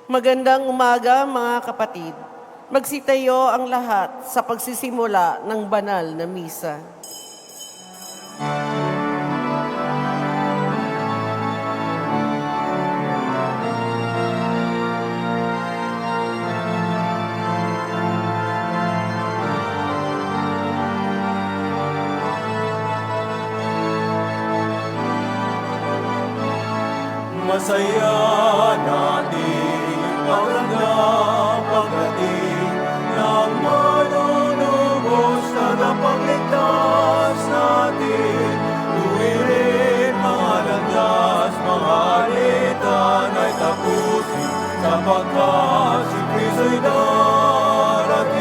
Magandang umaga mga kapatid. Magsitayo ang lahat sa pagsisimula ng banal na misa. Masaya natin paglanggap pagdating ng manunubos na napagligtas natin. Tuwirin mga landas, mga alitan ay tapusin, sapagkat si Kristo'y darating.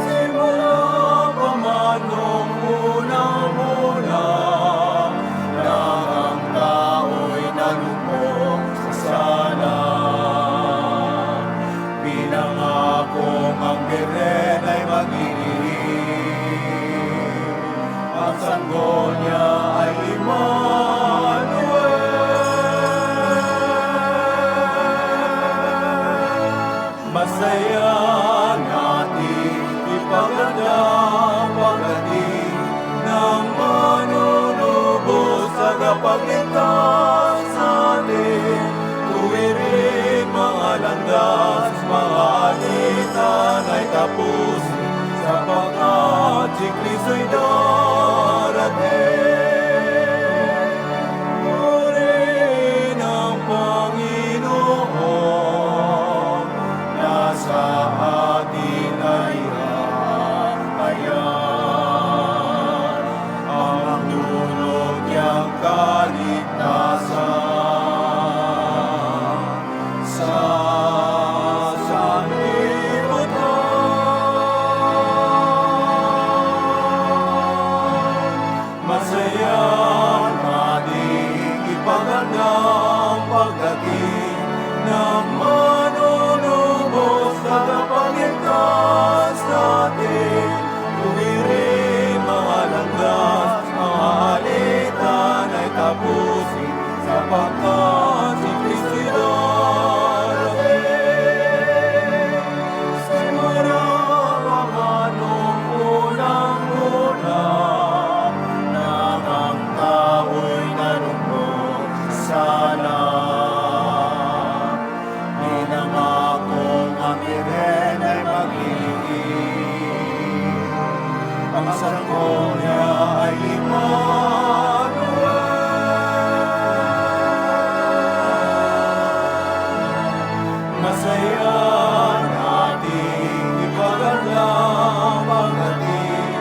Simula pa man nung unang-una, ang Beren ay mag-iihim, ang sanggol niya ay Emmanuel. Masaya natin ipaglanggap pagdating ng manunubos sa tagapagligtas natin. Tuwirin mga landas, mga alitan ay tapusin, sapagkat si Kristo'y darating. Purihin ang Panginoon, nasa atin ay hatayan, ang dulot niyang kaligtasan. Ng manunubos na kapagligtas natin. Tuwirin mga landas, mga alitan ay tapusin, sapagkat si Kristo'y darating. Simula pa man nung unang-una, nang ang tao'y nalugmok sa sala. Ang sanggol niya ay Emmanuel. Masaya natin ipaglanggap pagdating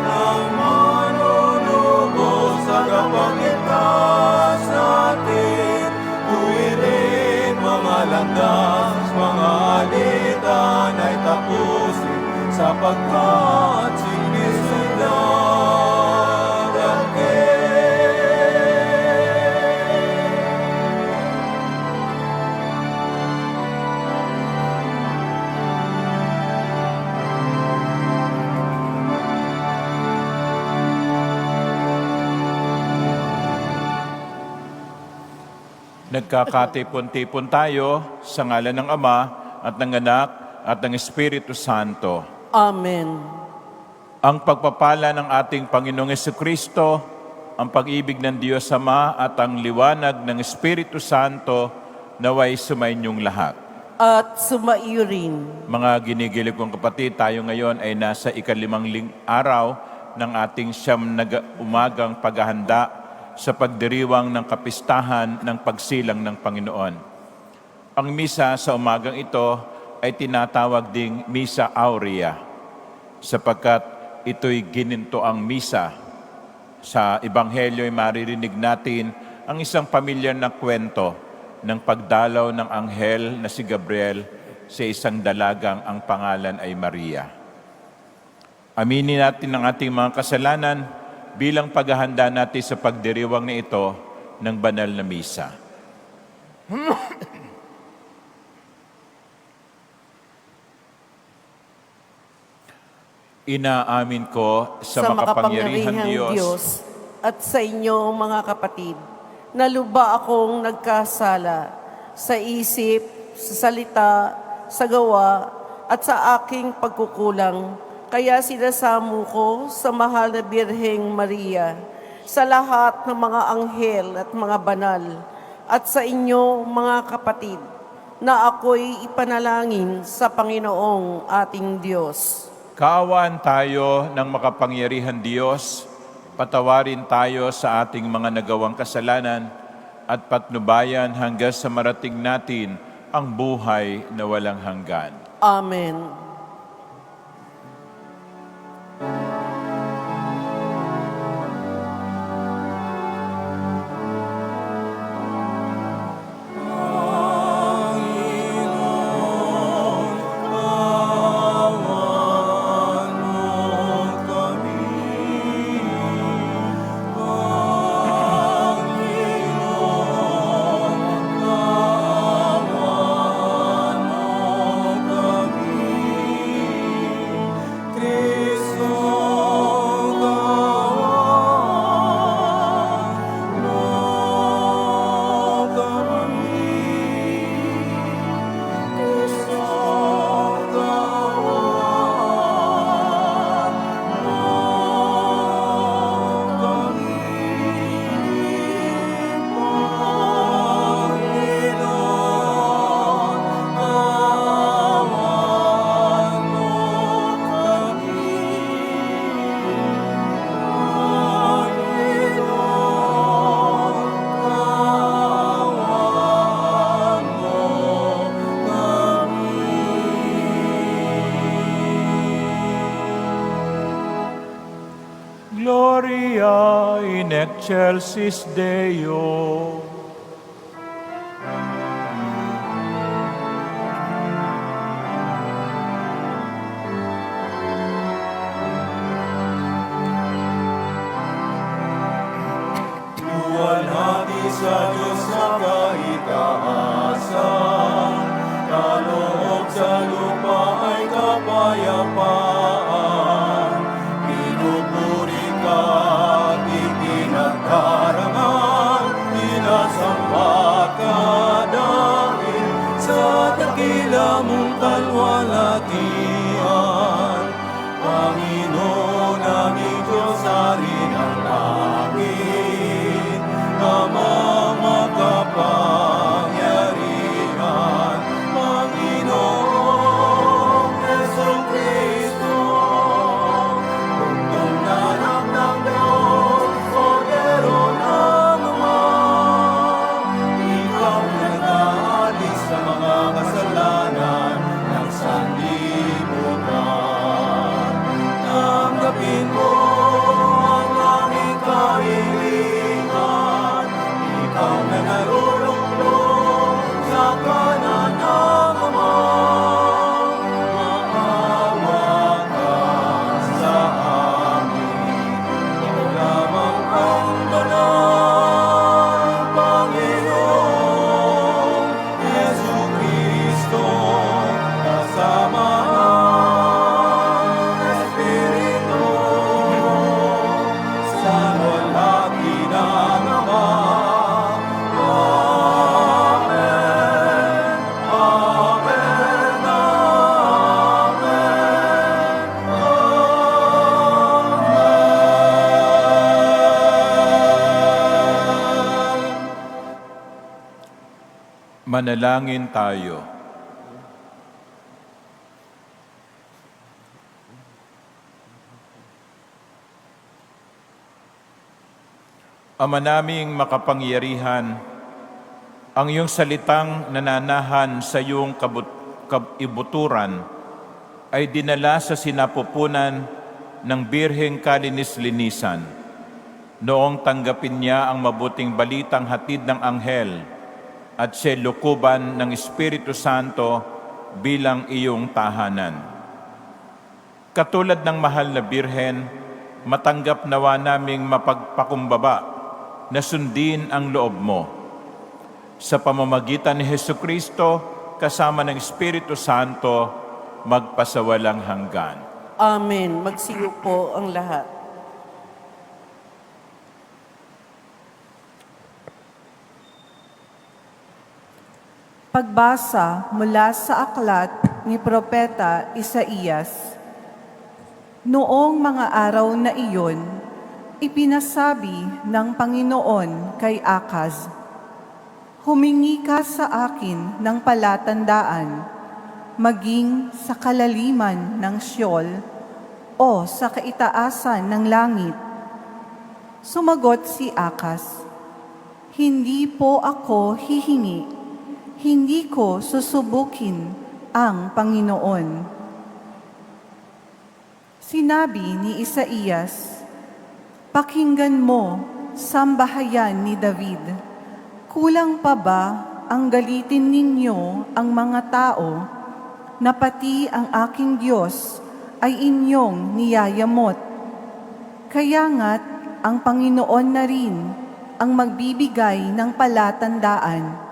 ng manunubos sa tagapagligtas natin. Tuwirin mga landas, mga alitan ay tapusin, sapagkat si Kristo'y darating. Nagkakatipon-tipon tayo sa ngalan ng Ama at ng Anak at ng Espiritu Santo. Amen. Ang pagpapala ng ating Panginoong Jesucristo, ang pag-ibig ng Diyos Ama at ang liwanag ng Espiritu Santo naway sumainyong lahat. At sumaiyo rin. Mga ginigilig kong kapatid, tayo ngayon ay nasa ika-5 araw ng ating siyam na umagang paghahanda sa pagdiriwang ng kapistahan ng pagsilang ng Panginoon. Ang misa sa umagang ito ay tinatawag ding Misa Aurea, sapagkat ito'y ginintoang misa. Sa Ebanghelyo ay maririnig natin ang isang pamilyar na kwento ng pagdalaw ng anghel na si Gabriel sa isang dalagang ang pangalan ay Maria. Aminin natin ang ating mga kasalanan bilang paghahanda natin sa pagdiriwang na ito ng banal na misa. Inaamin ko sa makapangyarihang Diyos at sa inyo mga kapatid, na luba akong nagkasala sa isip, sa salita, sa gawa, at sa aking pagkukulang. Kaya sinasamo ko sa mahal na Birheng Maria, sa lahat ng mga anghel at mga banal, at sa inyo mga kapatid, na ako'y ipanalangin sa Panginoong ating Diyos. Kaawaan tayo ng makapangyarihan Diyos, patawarin tayo sa ating mga nagawang kasalanan, at patnubayan hanggang sa marating natin ang buhay na walang hanggan. Amen. Gloria in excelsis Deo. Luwalhati sa Diyos sa kaitaasan, kaloob sa lupa ay kapayapaan. Pinupuri ka at ipinagdarangan, inasamba ka dahil sa dakila mong kalwalhatian. Panginoon aming Diyos, Hari ng langit, Amang makapangyarihan, Panginoong Jesucristo, tungtong nanak ng Diyos, Kordero ng Ama. Ikaw nag-aalis sa mga kasalanan ng sanlibutan. Tanggapin mo ang aming kahilingan. Ikaw na narulunglong sa kanan ng Ama. Maawa ka sa amin. Ikaw lamang ang banal, Panginoong Jesucristo, kasama ang Espiritu sa walhati ng Ama. Amen. Amen. Amen. Amen. Manalangin tayo. Ama naming makapangyarihan, ang iyong salitang nananahan sa iyong ibuturan ay dinala sa sinapupunan ng Birheng Kalinis-Linisan. Noong tanggapin niya ang mabuting balitang hatid ng anghel at siya lukuban ng Espiritu Santo bilang iyong tahanan. Katulad ng mahal na Birhen, matanggap nawa naming mapagpakumbaba na sundin ang loob mo. Sa pamamagitan ni Jesucristo, kasama ng Espiritu Santo, magpasawalang hanggan. Amen. Magsiyo po ang lahat. Pagbasa mula sa aklat ni Propeta Isaías. Noong mga araw na iyon, ipinasabi ng Panginoon kay Akaz, "Humingi ka sa akin ng palatandaan, maging sa kalaliman ng Sheol o sa kaitaasan ng langit." Sumagot si Akaz, "Hindi po ako hihingi, hindi ko susubukin ang Panginoon." Sinabi ni Isaías, "Pakinggan mo, sambahayan ni David, kulang pa ba ang galitin ninyo ang mga tao, na pati ang aking Diyos ay inyong niyayamot? Kaya nga't ang Panginoon na rin ang magbibigay ng palatandaan.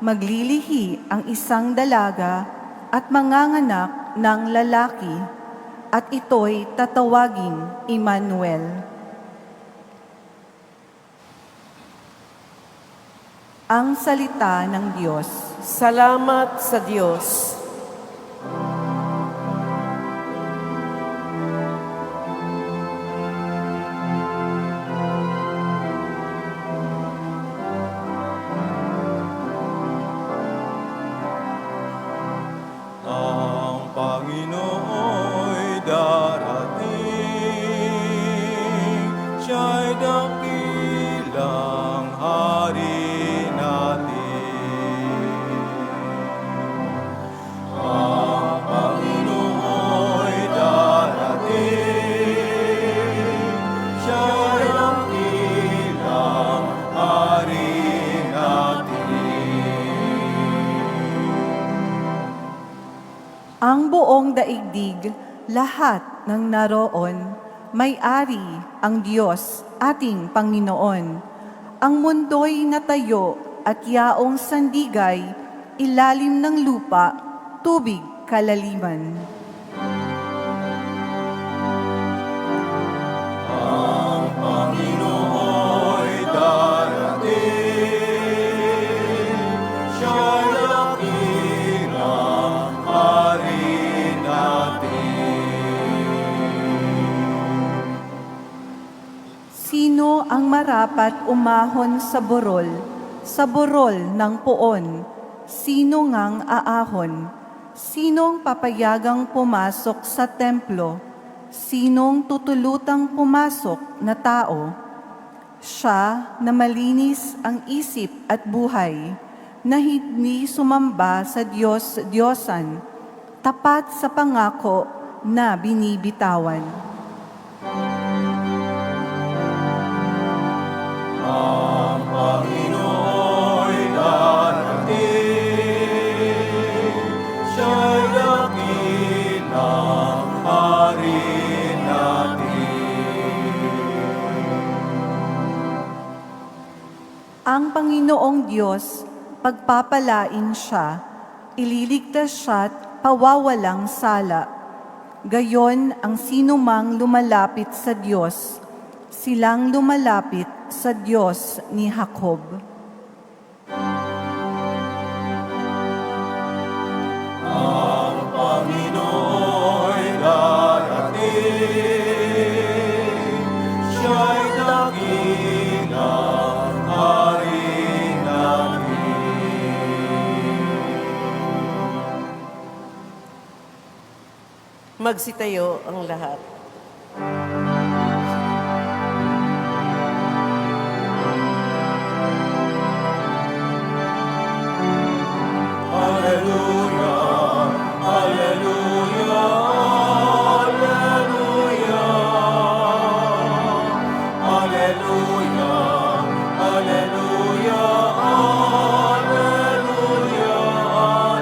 Maglilihi ang isang dalaga at manganganak ng lalaki, at ito'y tatawaging Emmanuel." Ang salita ng Diyos. Salamat sa Diyos. Ang Panginoo'y darating, siya'y dakilang hari natin. Ang Panginoo'y darating, siya'y dakilang hari natin. Ang buong daigdig, lahat ng naroon, may-ari ang Diyos, ating Panginoon. Ang mundo'y natayo at yaong sandigay, ilalim ng lupa, tubig kalaliman. Ang Panginoo'y darating, siya'y dakilang hari natin. Sino ang marapat umahon sa burol ng puon? Sino ngang aahon? Sinong papayagang pumasok sa templo? Sinong tutulutang pumasok na tao? Siya na malinis ang isip at buhay, na hindi sumamba sa Diyos-Diyosan, tapat sa pangako na binibitawan. Ang Panginoo'y darating, siya'y dakilang hari natin. Ang Panginoong Diyos, pagpapalain siya, ililigtas siya't pawawalang sala. Gayon ang sinumang lumalapit sa Diyos, silang lumalapit sa Diyos ni Jacob. Ang Panginoo'y darating, siya'y dakilang hari natin. Magsitayo ang lahat. Hallelujah, hallelujah, hallelujah. Hallelujah, hallelujah, hallelujah,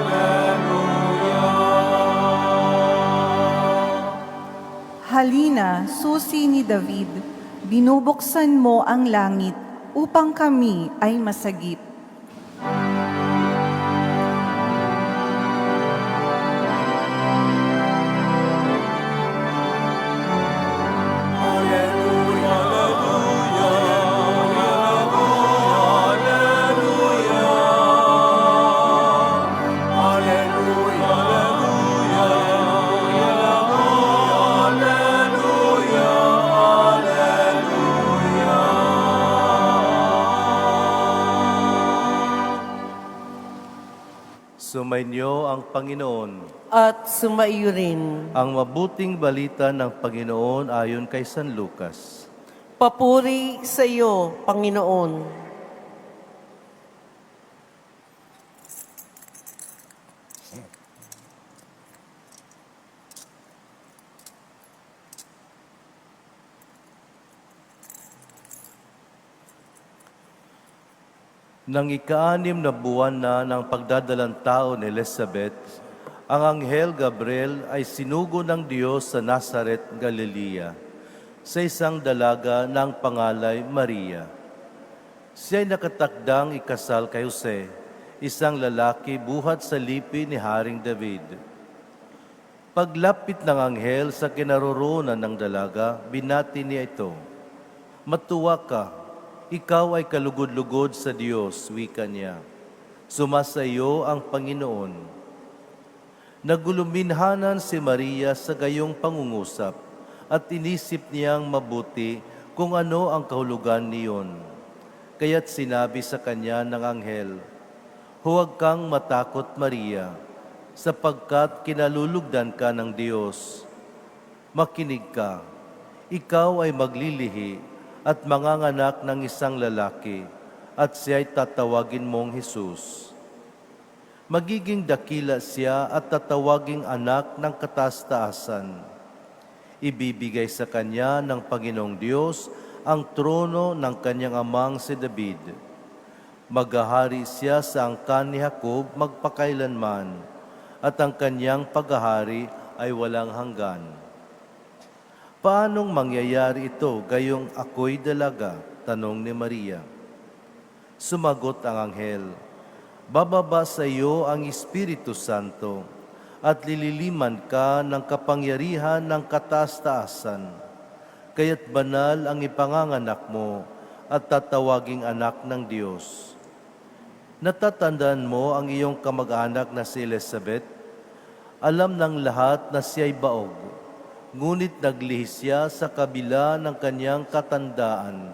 hallelujah. Halina, susi ni David, binubuksan mo ang langit upang kami ay masagip. Sumainyo ang Panginoon. At sumaiyo rin. Ang mabuting balita ng Panginoon ayon kay San Lucas. Papuri sa iyo, Panginoon. Nang ika-6 na buwan na ng pagdadalang tao ni Elizabeth, ang Anghel Gabriel ay sinugo ng Diyos sa Nazaret, Galilea, sa isang dalaga ng pangalay Maria. Siya ay nakatakdang ikasal kay Jose, isang lalaki buhat sa lipi ni Haring David. Paglapit ng anghel sa kinaroroonan ng dalaga, binati niya ito, "Matuwa ka, ikaw ay kalugod-lugod sa Diyos," wika niya. "Sumasa iyo ang Panginoon." Naguluminhanan si Maria sa gayong pangungusap at inisip niyang mabuti kung ano ang kahulugan niyon. Kaya't sinabi sa kanya ng anghel, "Huwag kang matakot, Maria, sapagkat kinalulugdan ka ng Diyos. Makinig ka, ikaw ay maglilihi at manganganak ng isang lalaki, at siya'y tatawagin mong Jesus. Magiging dakila siya at tatawaging anak ng kataas-taasan. Ibibigay sa kanya ng Panginoong Diyos ang trono ng kanyang amang si David. Maghahari siya sa angkan ni Jacob magpakailanman, at ang kanyang paghahari ay walang hanggan." "Paanong mangyayari ito gayong ako'y dalaga?" tanong ni Maria. Sumagot ang anghel, "Bababa sa iyo ang Espiritu Santo at lililiman ka ng kapangyarihan ng kataas-taasan. Kaya't banal ang ipanganganak mo at tatawaging anak ng Diyos. Natatandaan mo ang iyong kamag-anak na si Elizabeth? Alam ng lahat na siya'y baog, ngunit naglihis siya sa kabila ng kanyang katandaan,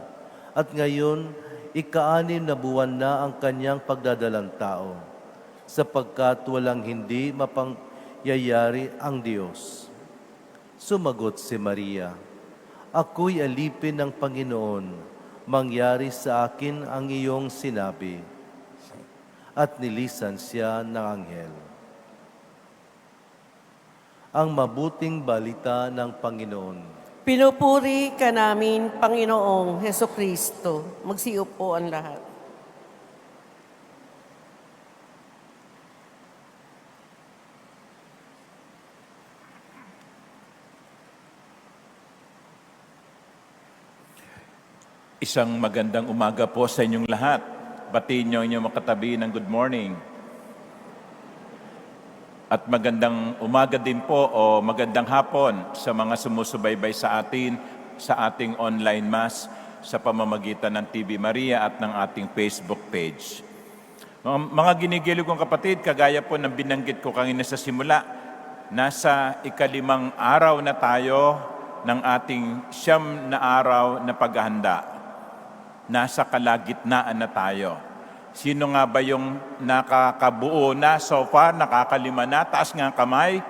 at ngayon, ika-6 na buwan na ang kanyang pagdadalang tao, sapagkat walang hindi mapangyayari ang Diyos." Sumagot si Maria, "Ako'y alipin ng Panginoon, mangyari sa akin ang iyong sinabi." At nilisan siya ng anghel. Ang mabuting balita ng Panginoon. Pinupuri ka namin, Panginoong Hesukristo. Magsiupo ang lahat. Isang magandang umaga po sa inyong lahat. Batiin niyo inyong makatabi ng good morning. At magandang umaga din po o magandang hapon sa mga sumusubaybay sa atin sa ating online mass sa pamamagitan ng TV Maria at ng ating Facebook page. Mga ginigilig kong kapatid, kagaya po ng binanggit ko kanina sa simula, nasa ika-5 araw na tayo ng ating 9 na araw na paghahanda. Nasa kalagitnaan na tayo. Sino nga ba yung nakakabuo na so far, nakakalima na? Taas nga ang kamay.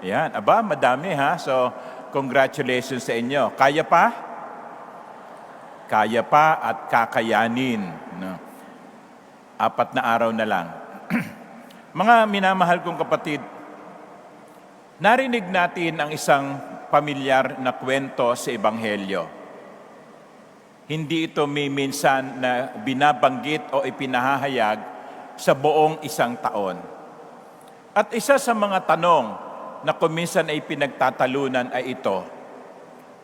Ayan, aba, madami ha. So, congratulations sa inyo. Kaya pa? Kaya pa at kakayanin. No? 4 na araw na lang. Mga minamahal kong kapatid, narinig natin ang isang pamilyar na kwento sa Ebanghelyo. Hindi ito may minsan na binabanggit o ipinahahayag sa buong isang taon. At isa sa mga tanong na kuminsan ay pinagtatalunan ay ito,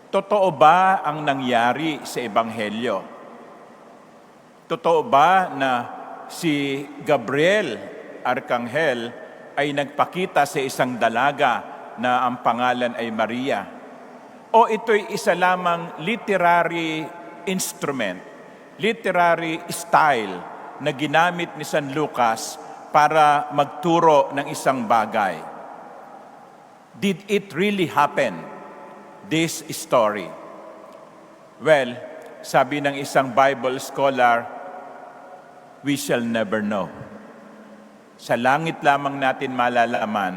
totoo ba ang nangyari sa Ebanghelyo? Totoo ba na si Gabriel, Arkanghel, ay nagpakita sa isang dalaga na ang pangalan ay Maria? O ito'y isa lamang literary instrument, literary style na ginamit ni San Lucas para magturo ng isang bagay? Did it really happen, this story? Well, sabi ng isang Bible scholar, we shall never know. Sa langit lamang natin malalaman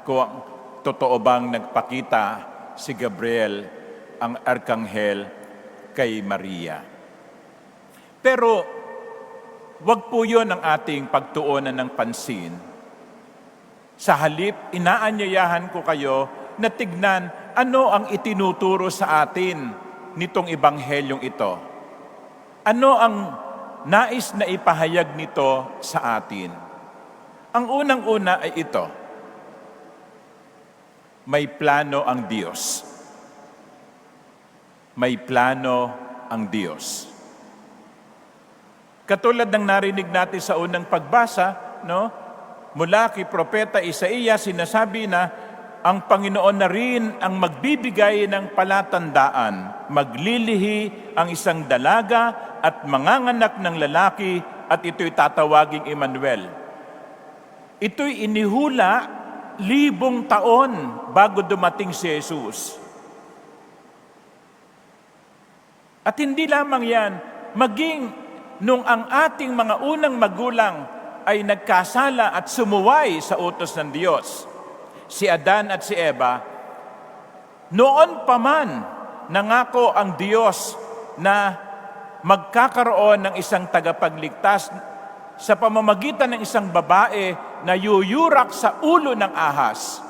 kung totoo bang nagpakita si Gabriel, ang arkanghel, kay Maria. Pero wag po yun ang ating pagtuunan ng pansin. Sa halip, inaanyayahan ko kayo na tignan ano ang itinuturo sa atin nitong ebanghelyong ito. Ano ang nais na ipahayag nito sa atin? Ang unang-una ay ito. May plano ang Diyos. May plano ang Diyos. Katulad ng narinig natin sa unang pagbasa, no? Mula kay Propeta Isaías, sinasabi na ang Panginoon na rin ang magbibigay ng palatandaan. Maglilihi ang isang dalaga at manganganak ng lalaki at ito'y tatawaging Emmanuel. Ito'y inihula 1,000 taon bago dumating si Jesus. At hindi lamang yan, maging nung ang ating mga unang magulang ay nagkasala at sumuway sa utos ng Diyos, si Adan at si Eva, noon pa man nangako ang Diyos na magkakaroon ng isang tagapagligtas sa pamamagitan ng isang babae na yuyurak sa ulo ng ahas.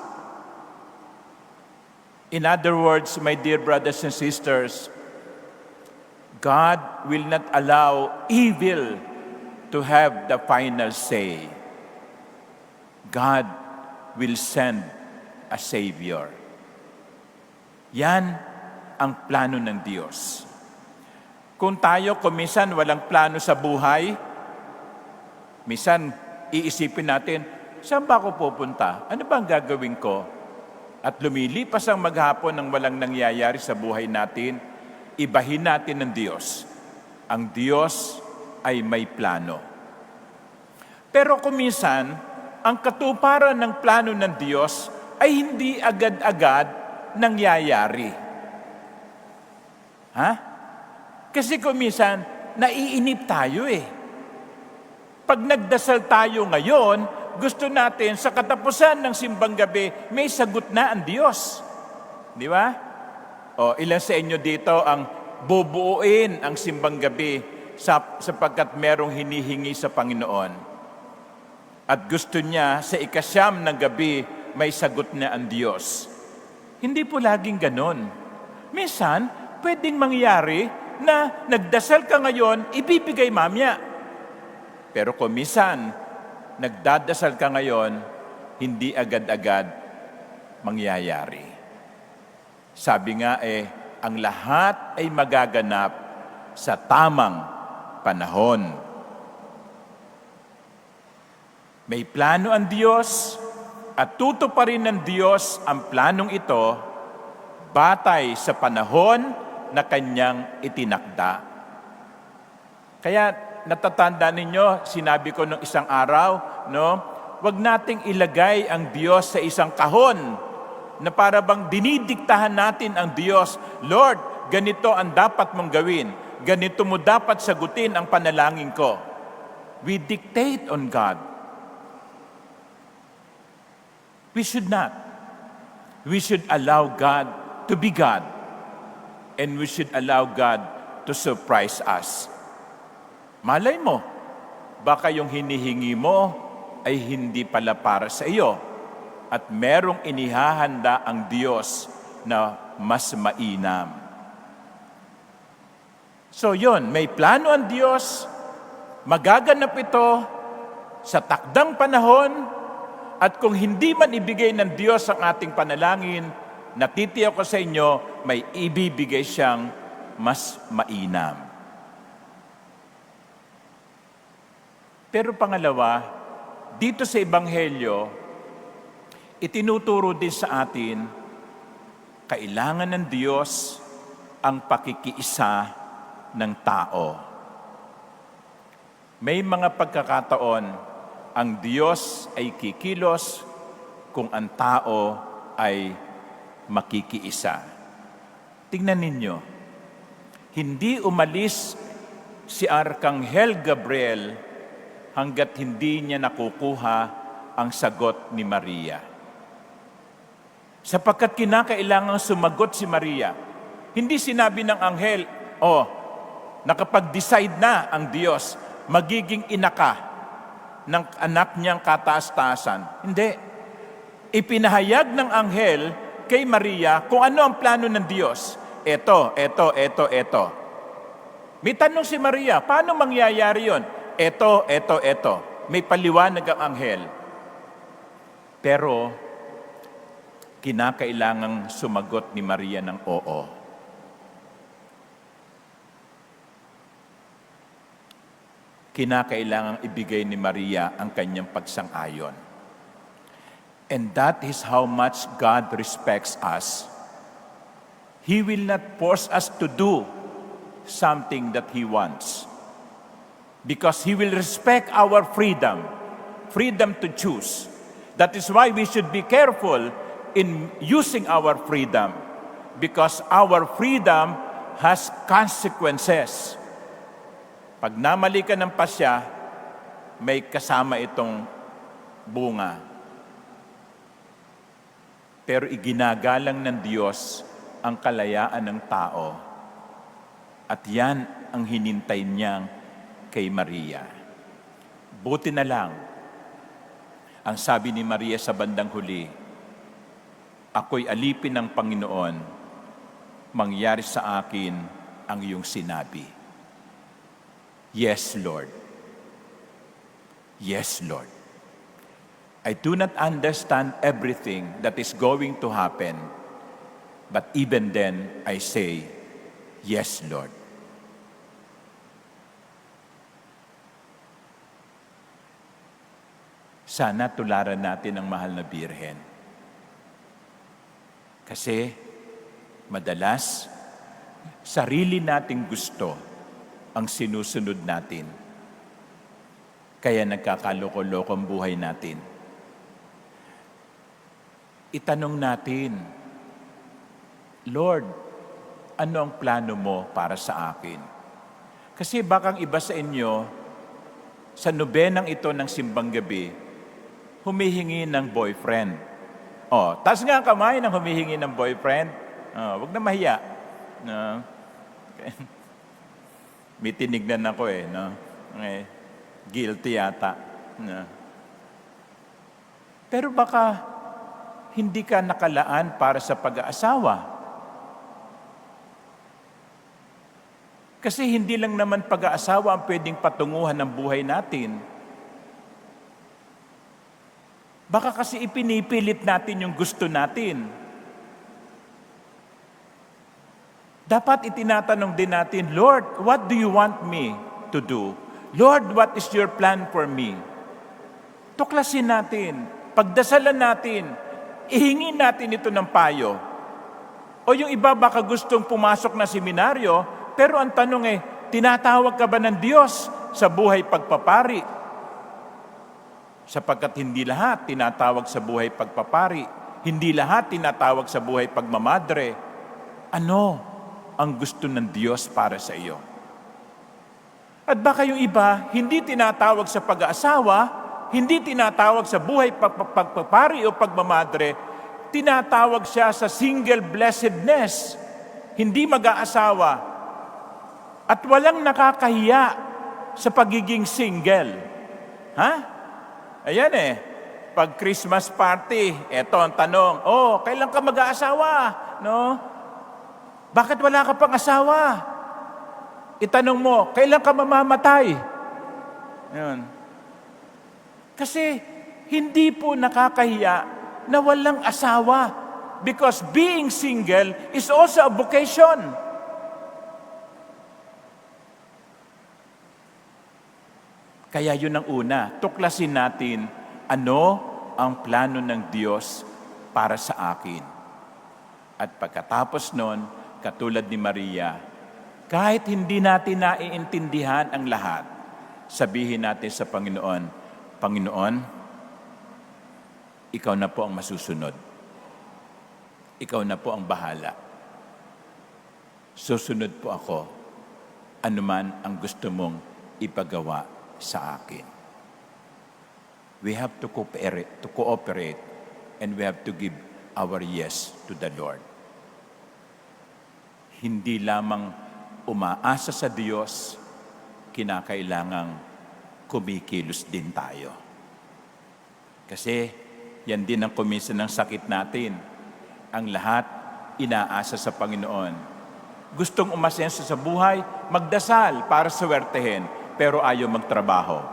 In other words, my dear brothers and sisters, God will not allow evil to have the final say. God will send a Savior. Yan ang plano ng Diyos. Kung tayo kuminsan walang plano sa buhay, minsan iisipin natin, saan ba ako pupunta? Ano ba ang gagawin ko? At lumilipas ang maghapon ng walang nangyayari sa buhay natin, ibahin natin ng Diyos. Ang Diyos ay may plano. Pero kuminsan, ang katuparan ng plano ng Diyos ay hindi agad-agad nangyayari. Ha? Kasi kuminsan, naiinip tayo Pag nagdasal tayo ngayon, gusto natin sa katapusan ng simbang gabi, may sagot na ang Diyos. Di ba? O, ilan sa inyo dito ang bubuuin ang simbang gabi sapagkat merong hinihingi sa Panginoon. At gusto niya sa 9 ng gabi, may sagot na ang Diyos. Hindi po laging ganon. Minsan, pwedeng mangyari na nagdasal ka ngayon, ibibigay mamaya. Pero kung minsan, nagdadasal ka ngayon, hindi agad-agad mangyayari. Sabi nga ang lahat ay magaganap sa tamang panahon. May plano ang Diyos at tutuparin ng Diyos ang planong ito batay sa panahon na Kanyang itinakda. Kaya natatanda ninyo, sinabi ko nung isang araw, wag nating ilagay ang Diyos sa isang kahon na para bang dinidiktahan natin ang Diyos. Lord, ganito ang dapat mong gawin. Ganito mo dapat sagutin ang panalangin ko. We dictate on God. We should not. We should allow God to be God. And we should allow God to surprise us. Malay mo, baka yung hinihingi mo ay hindi pala para sa iyo at merong inihahanda ang Diyos na mas mainam. So yon, may plano ang Diyos, magaganap ito sa takdang panahon at kung hindi man ibigay ng Diyos ang ating panalangin, natitiyak ko sa inyo, may ibibigay siyang mas mainam. Pero pangalawa, dito sa Ebanghelyo, itinuturo din sa atin, kailangan ng Diyos ang pakikiisa ng tao. May mga pagkakataon, ang Diyos ay kikilos kung ang tao ay makikiisa. Tingnan ninyo, hindi umalis si Arkanghel Gabriel hanggat hindi niya nakukuha ang sagot ni Maria. Sapagkat kinakailangang sumagot si Maria. Hindi sinabi ng anghel, nakapag-decide na ang Diyos, magiging ina ka ng anak niyang kataas-taasan. Hindi. Ipinahayag ng anghel kay Maria kung ano ang plano ng Diyos. Ito. May tanong si Maria, paano mangyayari yon? Ito. May paliwanag ang anghel. Pero, kinakailangang sumagot ni Maria ng oo. Kinakailangang ibigay ni Maria ang kanyang pagsang-ayon. And that is how much God respects us. He will not force us to do something that He wants. Because He will respect our freedom to choose. That is why we should be careful in using our freedom. Because our freedom has consequences. Pag namali ka ng pasya, may kasama itong bunga. Pero iginagalang ng Diyos ang kalayaan ng tao. At yan ang hinintay niyang kay Maria. Buti na lang, ang sabi ni Maria sa bandang huli, ako'y alipin ng Panginoon, mangyari sa akin ang iyong sinabi. Yes, Lord. Yes, Lord. I do not understand everything that is going to happen, but even then, I say, yes, Lord. Sana tularan natin ang mahal na Birhen. Kasi, madalas, sarili nating gusto ang sinusunod natin. Kaya nagkakaloko-loko ang buhay natin. Itanong natin, Lord, ano ang plano mo para sa akin? Kasi bakang iba sa inyo, sa nobenang ito ng simbang gabi, humihingi ng boyfriend. Taas nga ang kamay ng humihingi ng boyfriend. Wag na mahiya. May tinignan ako guilty yata. Pero baka hindi ka nakalaan para sa pag-aasawa. Kasi hindi lang naman pag-aasawa ang pwedeng patunguhan ng buhay natin. Baka kasi ipinipilit natin yung gusto natin. Dapat itinatanong din natin, Lord, what do you want me to do? Lord, what is your plan for me? Tuklasin natin, pagdasalan natin, ihingi natin ito ng payo. O yung iba baka gustong pumasok na seminaryo, pero ang tanong tinatawag ka ba ng Diyos sa buhay pagpapari? Sapagkat hindi lahat tinatawag sa buhay pagpapari, hindi lahat tinatawag sa buhay pagmamadre. Ano ang gusto ng Diyos para sa iyo? At baka yung iba, hindi tinatawag sa pag-aasawa, hindi tinatawag sa buhay pagpapari o pagmamadre, tinatawag siya sa single blessedness, hindi mag-aasawa. At walang nakakahiya sa pagiging single. Ayan pag Christmas party, eto ang tanong, kailan ka mag-aasawa? No? Bakit wala ka pang asawa? Itanong mo, kailan ka mamamatay? Yun. Kasi hindi po nakakahiya na walang asawa because being single is also a vocation. Kaya yun ang una, tuklasin natin ano ang plano ng Diyos para sa akin. At pagkatapos nun, katulad ni Maria, kahit hindi natin naiintindihan ang lahat, sabihin natin sa Panginoon, Panginoon, ikaw na po ang masusunod. Ikaw na po ang bahala. Susunod po ako, anuman ang gusto mong ipagawa sa akin. we have to cooperate, and we have to give our yes to the Lord. Hindi lamang umaasa sa Diyos, kinakailangang kumikilos din tayo. Kasi yan din ang kuminsan ng sakit natin. Ang lahat inaasa sa Panginoon. Gustong umasenso sa buhay, magdasal para swertehin, pero ayaw magtrabaho.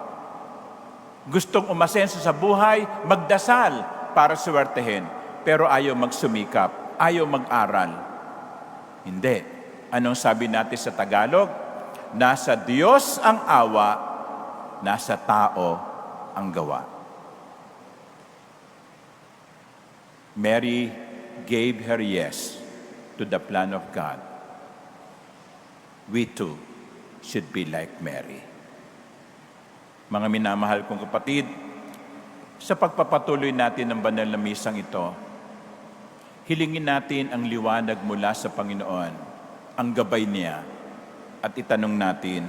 Gustong umasenso sa buhay, magdasal para swertehin, pero ayaw magsumikap, ayaw mag-aral. Hindi. Anong sabi natin sa Tagalog? Nasa Diyos ang awa, nasa tao ang gawa. Mary gave her yes to the plan of God. We too should be like Mary. Mga minamahal kong kapatid, sa pagpapatuloy natin ng banal na misang ito, hilingin natin ang liwanag mula sa Panginoon, ang gabay niya, at itanong natin,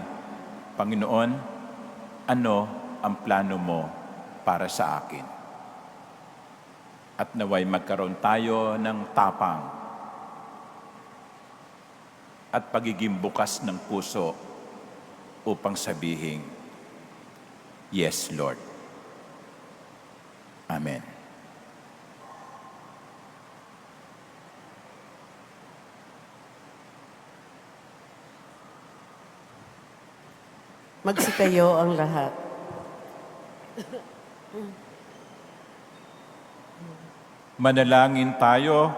Panginoon, ano ang plano mo para sa akin? At naway magkaroon tayo ng tapang at pagiging bukas ng puso upang sabihin, Yes, Lord. Amen. Magsitayo ang lahat. Manalangin tayo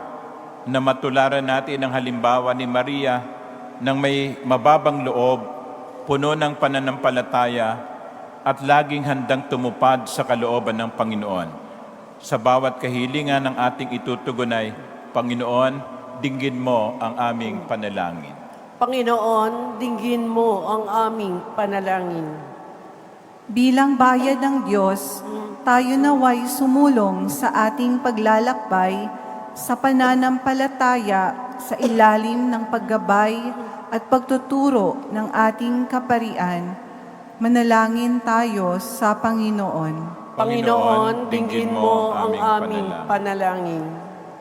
na matularan natin ang halimbawa ni Maria ng may mababang loob, puno ng pananampalataya at laging handang tumupad sa kalooban ng Panginoon. Sa bawat kahilingan ng ating itutugunay, Panginoon, dinggin mo ang aming panalangin. Panginoon, dinggin mo ang aming panalangin. Bilang bayan ng Diyos, tayo naway sumulong sa ating paglalakbay sa pananampalataya sa ilalim ng paggabay at pagtuturo ng ating kaparian. Manalangin tayo sa Panginoon. Panginoon, dinggin mo ang aming panalangin.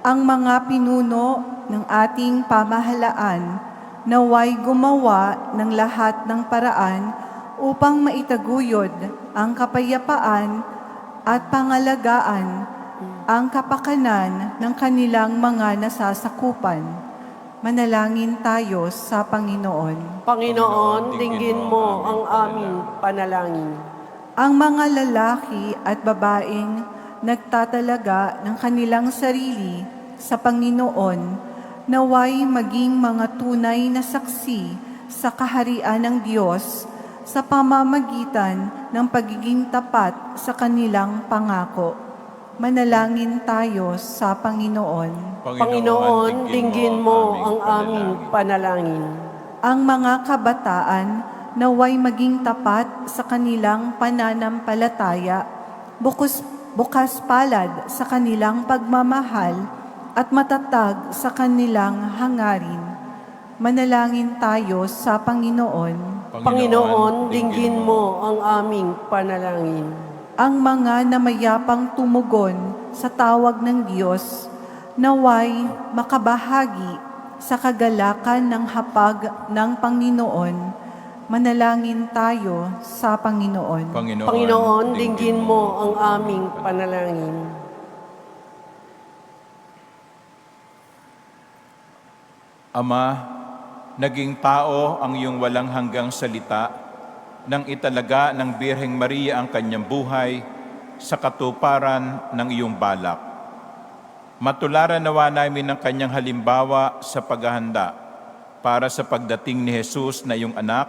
Ang mga pinuno ng ating pamahalaan naway gumawa ng lahat ng paraan upang maitaguyod ang kapayapaan at pangalagaan ang kapakanan ng kanilang mga nasasakupan. Manalangin tayo sa Panginoon. Panginoon, dinggin mo ang aming panalangin. Ang mga lalaki at babaeng nagtatalaga ng kanilang sarili sa Panginoon naway maging mga tunay na saksi sa kaharian ng Diyos sa pamamagitan ng pagiging tapat sa kanilang pangako. Manalangin tayo sa Panginoon. Panginoon, dinggin mo ang aming panalangin. Ang mga kabataan naway maging tapat sa kanilang pananampalataya, bukas palad sa kanilang pagmamahal at matatag sa kanilang hangarin. Manalangin tayo sa Panginoon. Panginoon, dinggin mo ang aming panalangin. Ang mga namayapang tumugon sa tawag ng Diyos, naway makabahagi sa kagalakan ng hapag ng Panginoon. Manalangin tayo sa Panginoon. Panginoon, dinggin mo ang aming panalangin. Ama, naging tao ang iyong walang hanggang salita nang italaga ng Birheng Maria ang kanyang buhay sa katuparan ng iyong balak. Matularan nawa namin ang kanyang halimbawa sa paghahanda para sa pagdating ni Jesus na iyong anak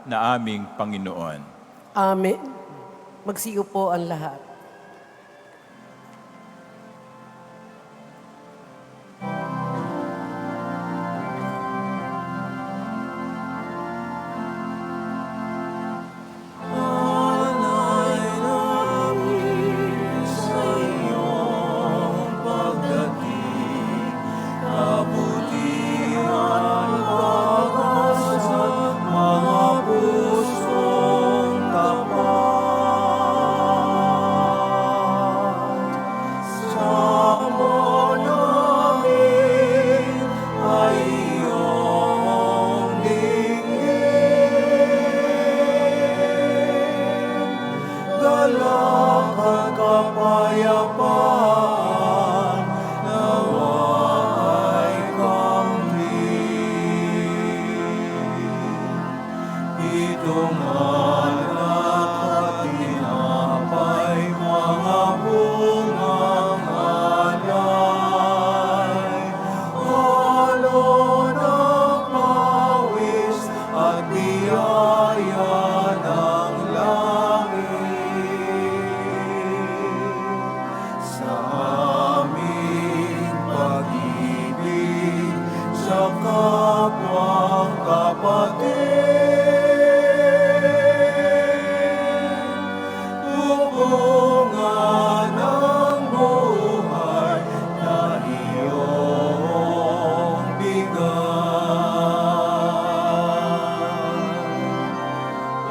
na aming Panginoon. Amen. Magsiupo ang lahat. at kapayapaan naway kamtin. Itong anak at tinapay, mga bungang alay, halo ng pawis at biyaya ng langit. Sa aming pag-ibig sa kapwang kapatid, bunga ng buhay na iyong bigay.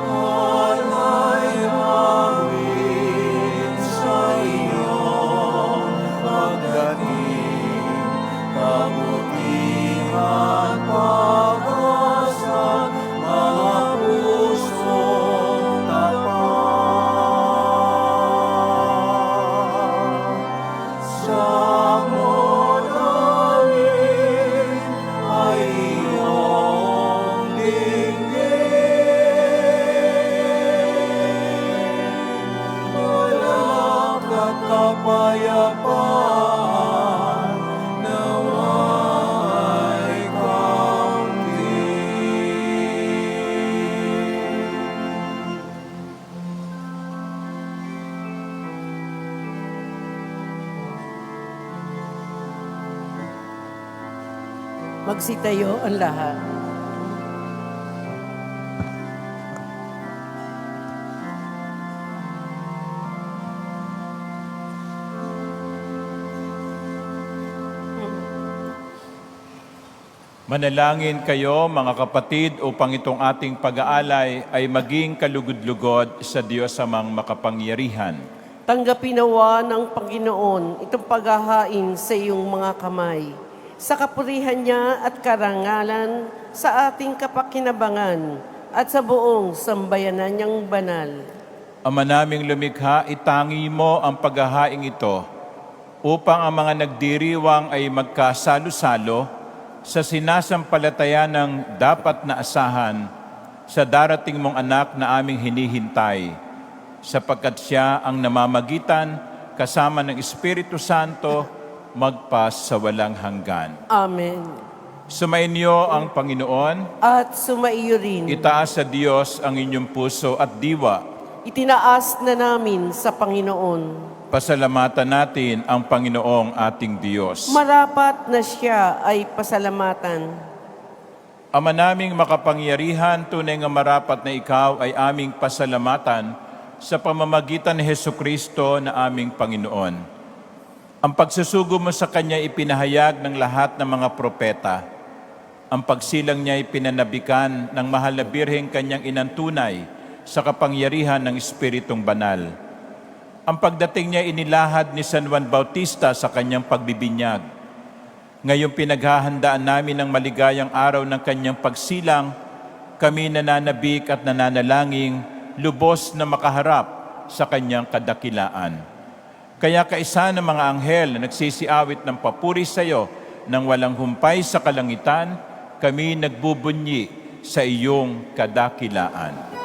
Alay namin sa iyong pagdating, kabutihan, pag-asa, mga pusong tapat. Samo namin ay iyong dinggin, walang kapayapaan naway kamtin. Magsitayo ang lahat. Manalangin kayo mga kapatid upang itong ating pag-aalay ay maging kalugod-lugod sa Diyos amang makapangyarihan. Tanggapin nawa ng Panginoon itong paghahain sa iyong mga kamay, sa kapurihan niya at karangalan, sa ating kapakinabangan at sa buong sambayanan niyang banal. Ama naming lumikha, itangi mo ang paghahaing ito upang ang mga nagdiriwang ay magkasalo-salo sa sinasampalataya ng dapat na asahan sa darating mong anak na aming hinihintay, sapagkat siya ang namamagitan kasama ng Espiritu Santo magpas sa walang hanggan. Amen. Sumainyo ang Panginoon, At sumaiyo rin. itaas sa Diyos ang inyong puso at diwa. Itinaas na namin sa Panginoon. Pasalamatan natin ang Panginoong ating Diyos. Marapat na siya ay pasalamatan. Ama naming makapangyarihan, tunay nga marapat na ikaw ay aming pasalamatan sa pamamagitan ni Hesukristo na aming Panginoon. Ang pagsusugo mo sa Kanya ipinahayag ng lahat ng mga propeta. Ang pagsilang niya ipinanabikan ng mahal na Birheng Kanyang inantunay sa kapangyarihan ng Espiritong Banal. Ang pagdating niya inilahad ni San Juan Bautista sa kanyang pagbibinyag. Ngayong pinaghahandaan namin ng maligayang araw ng kanyang pagsilang, kami nananabik at nananalangin, lubos na makaharap sa kanyang kadakilaan. Kaya kaisa ng mga anghel na nagsisiawit ng papuri sa iyo nang walang humpay sa kalangitan, kami nagbubunyi sa iyong kadakilaan.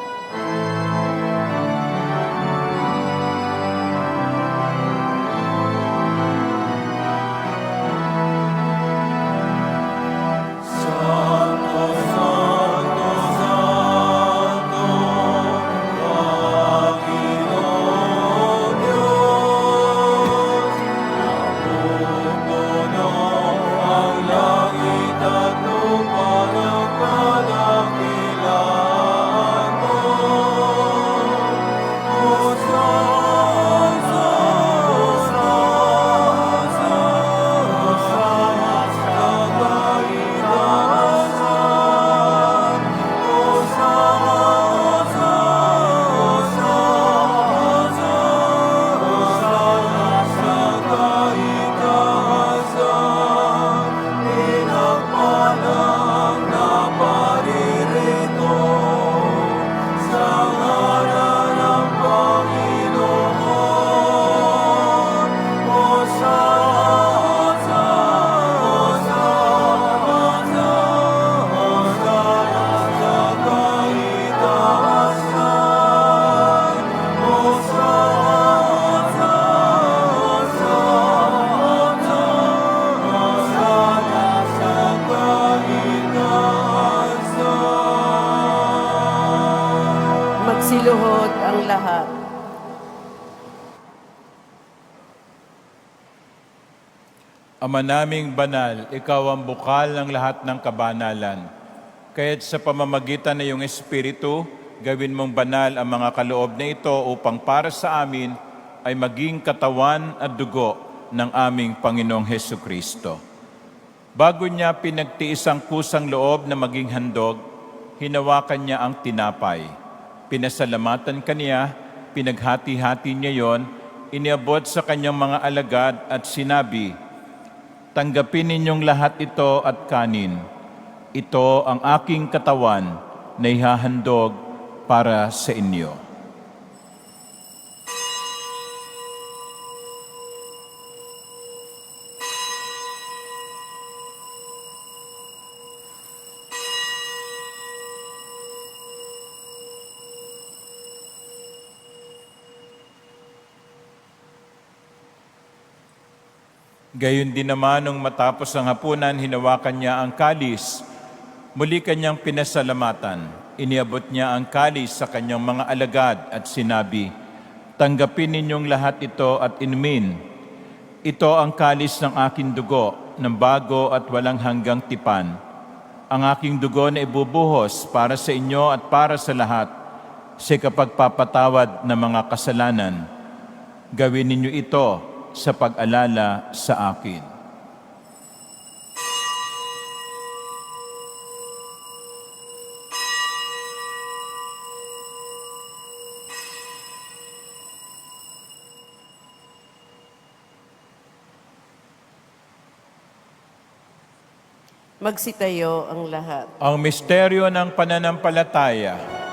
Langit at lupa ng kadakilaan mo. Ama naming banal, ikaw ang bukal ng lahat ng kabanalan. Kaya't sa pamamagitan ng iyong Espiritu, gawin mong banal ang mga kaloob na ito upang para sa amin ay maging katawan at dugo ng aming Panginoong Heso Kristo. Bago niya pinagtiis ang kusang loob na maging handog, hinawakan niya ang tinapay. Pinasalamatan kaniya, pinaghati-hati niya yon, iniabot sa kanyang mga alagad at sinabi, "Tanggapin ninyong lahat ito at kanin. Ito ang aking katawan na ihahandog para sa inyo." Gayon din naman nung matapos ang hapunan, hinawakan niya ang kalis. Muli kanyang pinasalamatan. Iniabot niya ang kalis sa kanyang mga alagad at sinabi, "Tanggapin ninyong lahat ito at inumin. Ito ang kalis ng aking dugo, ng bago at walang hanggang tipan. Ang aking dugo na ibubuhos para sa inyo at para sa lahat sa kapagpapatawad ng mga kasalanan. Gawin ninyo ito sa pag-alala sa akin." Magsitayo ang lahat. Ang misteryo ng pananampalataya.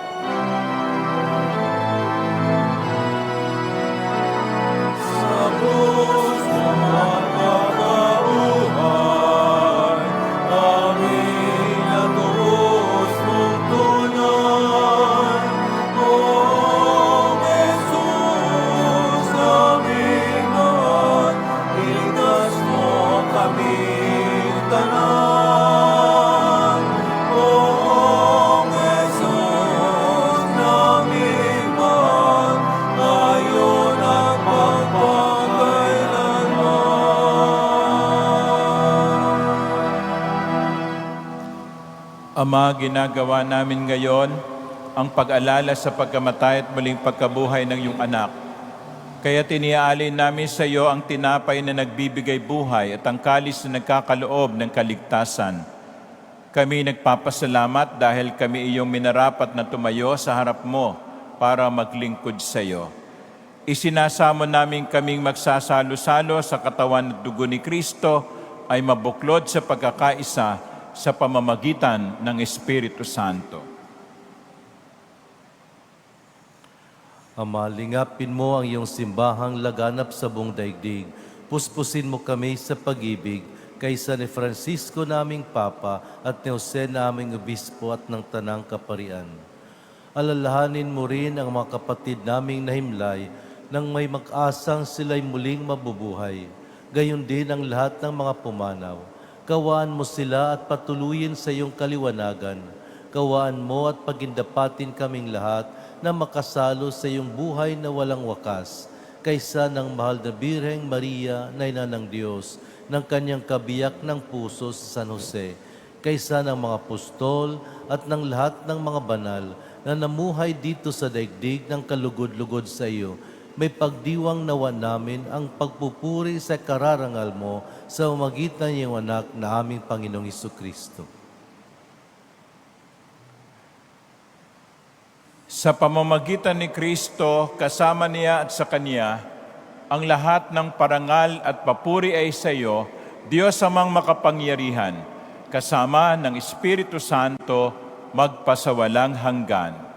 Ama, ginagawa namin ngayon ang pag-alala sa pagkamatay at muling pagkabuhay ng iyong anak. Kaya tiniaalin namin sa iyo ang tinapay na nagbibigay buhay at ang kalis na nagkakaloob ng kaligtasan. Kami nagpapasalamat dahil kami iyong minarapat na tumayo sa harap mo para maglingkod sa iyo. Isinasamo namin kaming magsasalo-salo sa katawan at dugo ni Kristo ay mabuklod sa pagkakaisa sa pamamagitan ng Espiritu Santo. Ama, lingapin mo ang iyong simbahang laganap sa buong daigdig. Puspusin mo kami sa pag-ibig kaysa ni Francisco naming Papa at ni Jose naming Obispo at ng Tanang Kaparian. Alalahanin mo rin ang mga kapatid naming nahimlay nang may mag-asang sila'y muling mabubuhay. Gayon din ang lahat ng mga pumanaw. Kawaan mo sila at patuluyin sa iyong kaliwanagan. Kawaan mo at pagindapatin kaming lahat na makasalo sa iyong buhay na walang wakas, kaysa ng mahal na Birheng Maria na ina ng Diyos, ng kanyang kabiyak ng puso sa San Jose, kaysa ng mga apostol at ng lahat ng mga banal na namuhay dito sa daigdig ng kalugod-lugod sa iyo. May pagdiwang nawa namin ang pagpupuri sa kararangal mo sa umagitan ng iyong anak na aming Panginoong Hesukristo. Sa pamamagitan ni Kristo, kasama niya at sa Kanya, ang lahat ng parangal at papuri ay sa iyo, Diyos amang makapangyarihan, kasama ng Espiritu Santo, magpasawalang hanggan.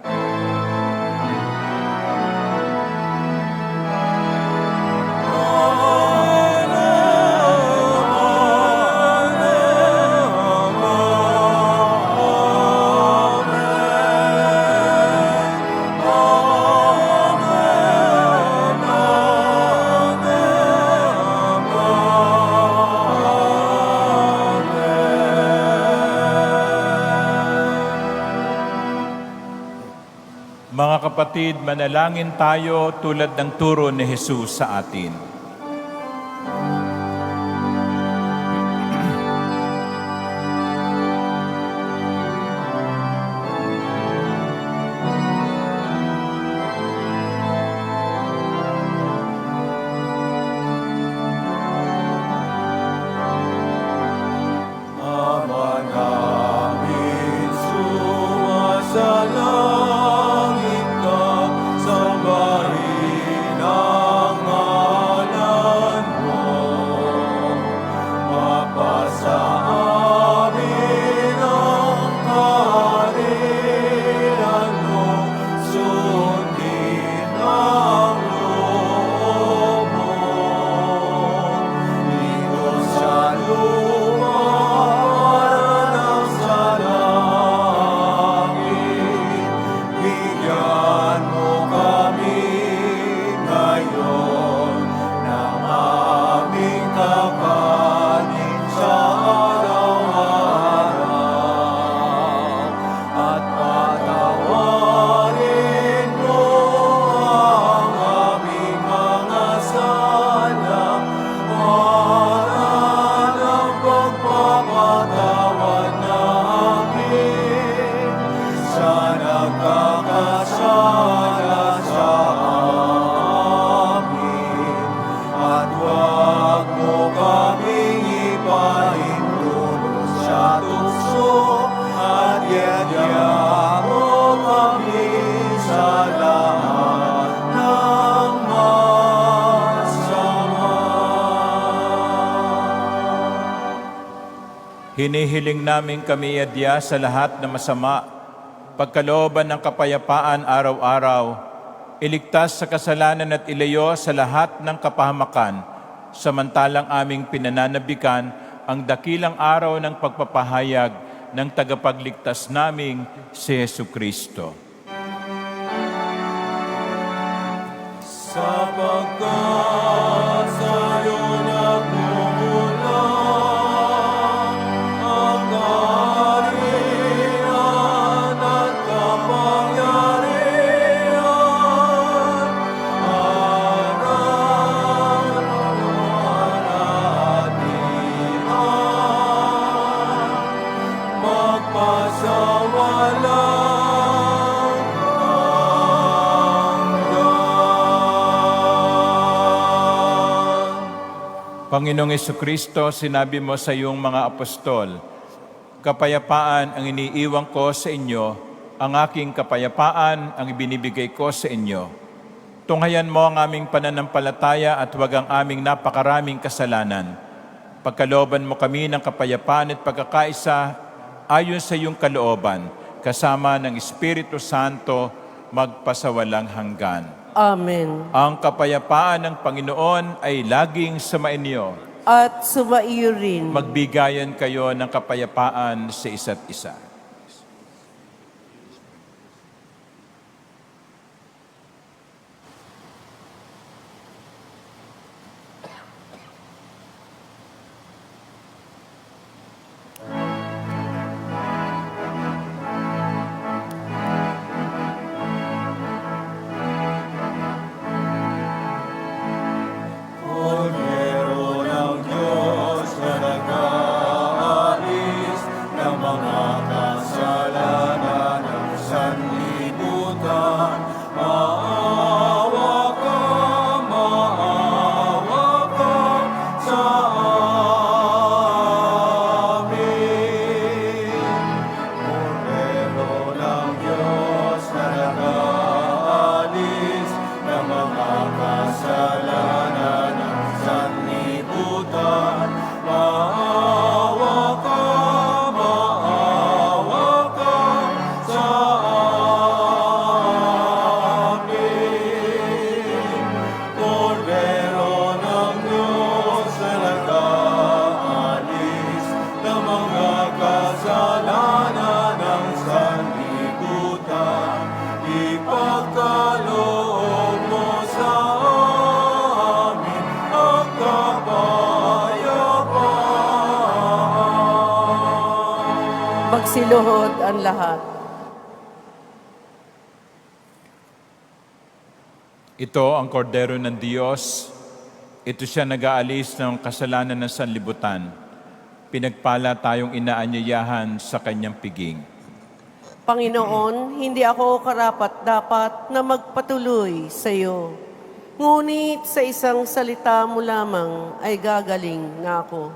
Mga kapatid, manalangin tayo tulad ng turo ni Jesus sa atin. Hinihiling namin kami adya sa lahat na masama, pagkalooban ng kapayapaan araw-araw, iligtas sa kasalanan at ilayo sa lahat ng kapahamakan, samantalang aming pinananabikan ang dakilang araw ng pagpapahayag ng tagapagligtas naming si Jesucristo. Sapagkat sa'yo nagmumula ang kaharian at kapangyarihan, araw-araw magpasawalang Panginoong Jesucristo, sinabi mo sa iyong mga apostol, kapayapaan ang iniiwan ko sa inyo, ang aking kapayapaan ang ibinibigay ko sa inyo. Tunghayan mo ang aming pananampalataya at huwag ang aming napakaraming kasalanan. Pagkalooban mo kami ng kapayapaan at pagkakaisa ayon sa iyong kalooban, kasama ng Espiritu Santo, magpasawalang hanggan. Amen. Ang kapayapaan ng Panginoon ay laging sumainyo. At sumaiyo rin. Magbigayan kayo ng kapayapaan sa isa't isa. Kordero ng Diyos na nag-aalis ng mga kasalanan ng sanlibutan, maawa ka sa amin. Kordero ng Diyos na nag-aalis ng mga kasalanan ng sanlibutan, maawa ka sa amin. Kordero ng Diyos na nag-aalis ng mga kasalanan ng sanlibutan, ipagkaloob mo sa amin ang kapayapaan. Magsiluhod ang lahat. Ito ang kordero ng Diyos. Ito siya nag-aalis ng kasalanan ng sanlibutan. Pinagpala tayong inaanyayahan sa kanyang piging. Panginoon, hindi ako karapat-dapat na magpatuloy sa iyo. Ngunit sa isang salita mo lamang ay gagaling na ako.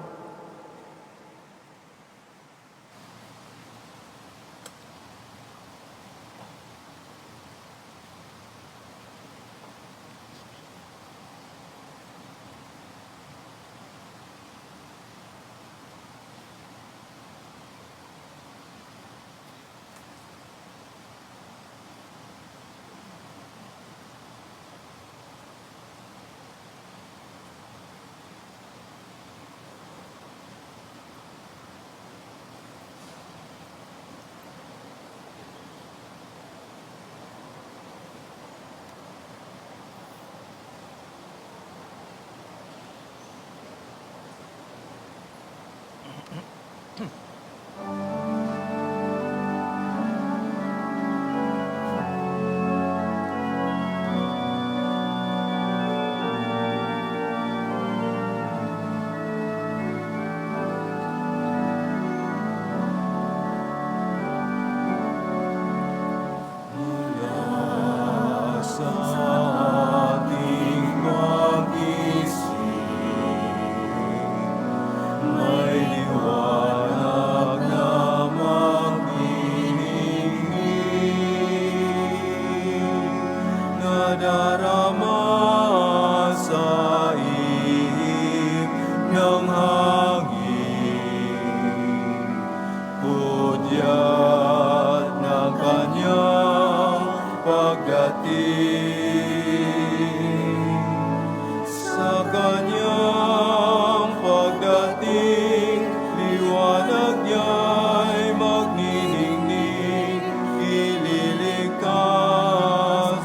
kanyang pagdating, liwanag niya'y magniningning, ililigtas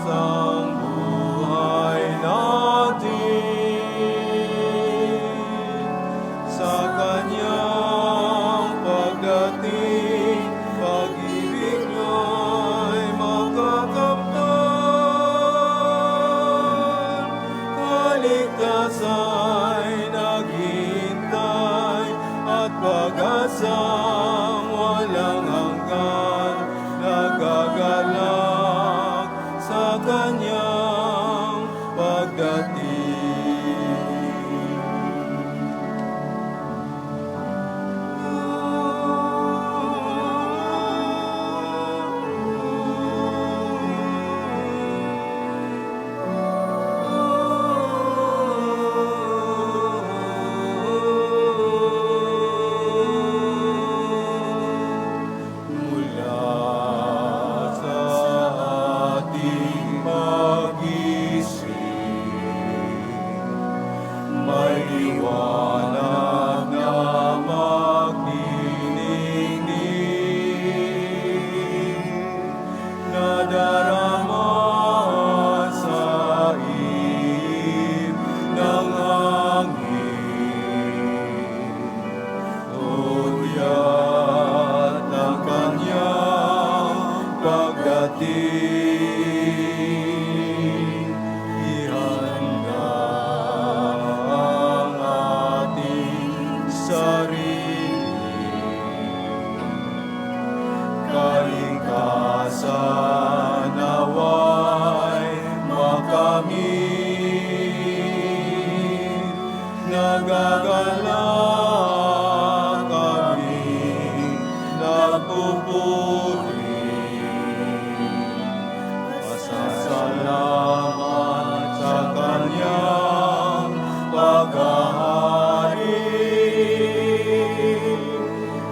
ang buhay natin. Sa kanyang pagdating, pag-ibig niya'y magkakamtan, kaligtasan ay naghihintay at pag-asang walang hanggan, nagagalak sa kanyang pagdating. Mula sa ating pag-isip, may liwanag na magniningning, nadarama sa ihip ng hangin. Hudyat ang kanyang pagdating, ihanda ang ating sarili, kalikasan nawa'y makamit, nagagalak kami, nagpupuri, pasasalamat sa kanyang paghahari,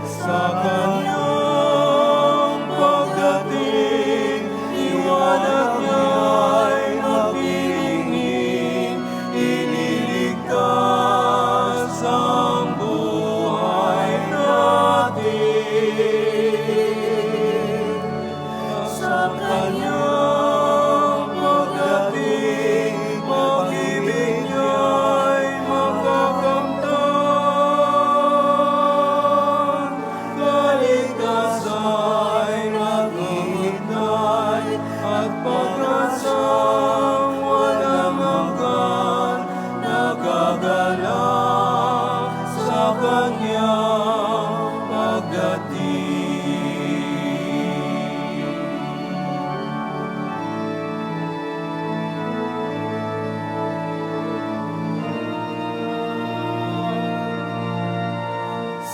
sa kanyang pagdating, liwanag niya'y magniningning, ililigtas ang buhay natin. Sa kanyang pagdating, pag-ibig niya'y magkakamtan, kaligtasan ay naghihintay at pag-asang walang hanggan, nagagalak sa kanyang pagdating.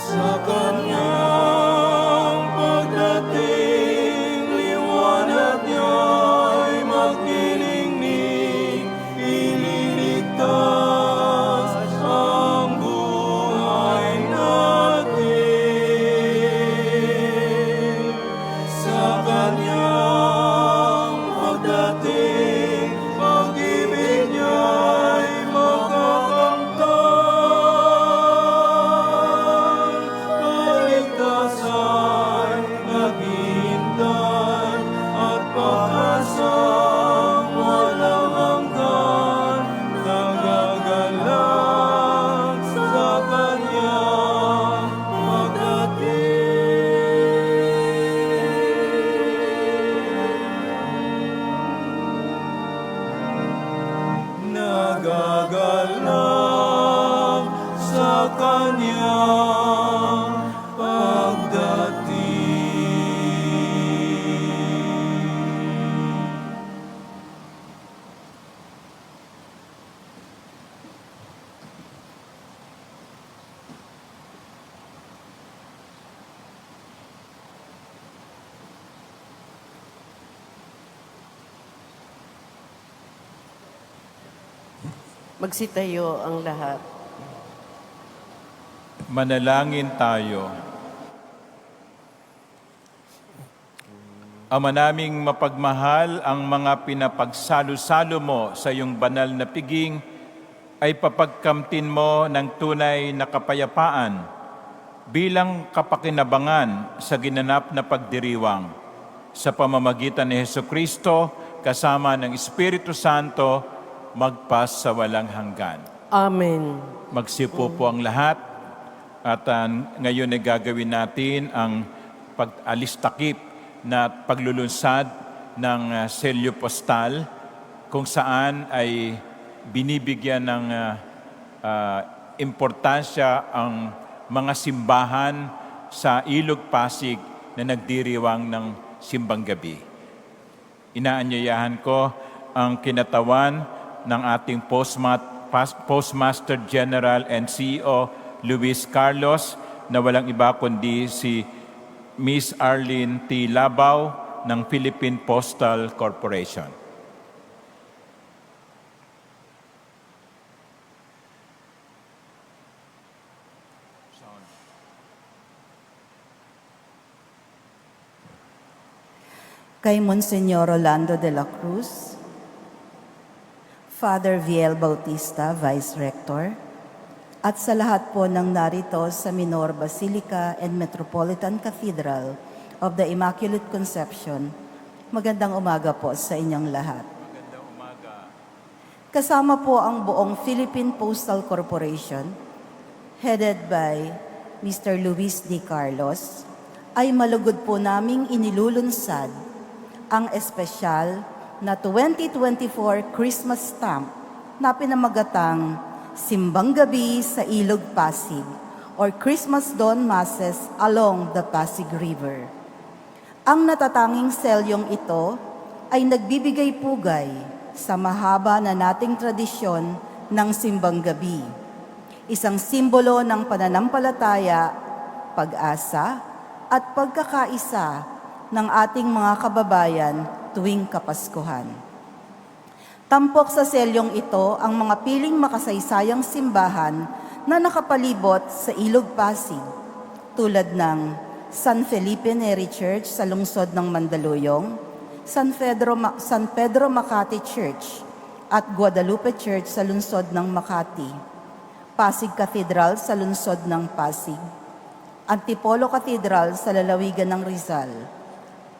Sa kanyang pagdating, liwanag niya'y magniningning, ililigtas ang buhay natin. Sa kanyang pagdating, pag-ibig niya'y magkakamtan, kaligtasan naghihintay at pag-asang walang hanggan, nagagalak sa kanyang pagdating. Nagagalak sa kanyang pagdating. Magsitayo ang lahat. Manalangin tayo. Ama naming mapagmahal, ang mga pinapagsalo-salo mo sa iyong banal na piging ay papagkamtin mo ng tunay na kapayapaan bilang kapakinabangan sa ginanap na pagdiriwang sa pamamagitan ni Hesukristo kasama ng Espiritu Santo magpas sa walang hanggan. Amen. Magsipo po ang lahat at ngayon ay gagawin natin ang pag-alistakip na paglulunsad ng selyo postal kung saan ay binibigyan ng importansya ang mga simbahan sa Ilog Pasig na nagdiriwang ng simbang gabi. Inaanyayahan ko ang kinatawan ng ating Postmaster General and CEO Luis Carlos na walang iba kundi si Miss Arlene T. Labaw ng Philippine Postal Corporation. Kay Monsignor Rolando de la Cruz, Father Viel Bautista, Vice Rector, at sa lahat po ng narito sa Minor Basilica and Metropolitan Cathedral of the Immaculate Conception, magandang umaga po sa inyong lahat. Magandang umaga. Kasama po ang buong Philippine Postal Corporation, headed by Mr. Luis D. Carlos, ay malugod po naming inilulunsad ang espesyal na 2024 Christmas stamp na pinamagatang Simbang Gabi sa Ilog Pasig or Christmas Dawn Masses along the Pasig River. Ang natatanging selyong ito ay nagbibigay pugay sa mahaba na nating tradisyon ng Simbang Gabi. Isang simbolo ng pananampalataya, pag-asa at pagkakaisa ng ating mga kababayan tuwing Kapaskuhan. Tampok sa selyong ito ang mga piling makasaysayang simbahan na nakapalibot sa Ilog Pasig, tulad ng San Felipe Neri Church sa lungsod ng Mandaluyong, San Pedro Makati Church at Guadalupe Church sa lungsod ng Makati, Pasig Cathedral sa lungsod ng Pasig, Antipolo Cathedral sa lalawigan ng Rizal,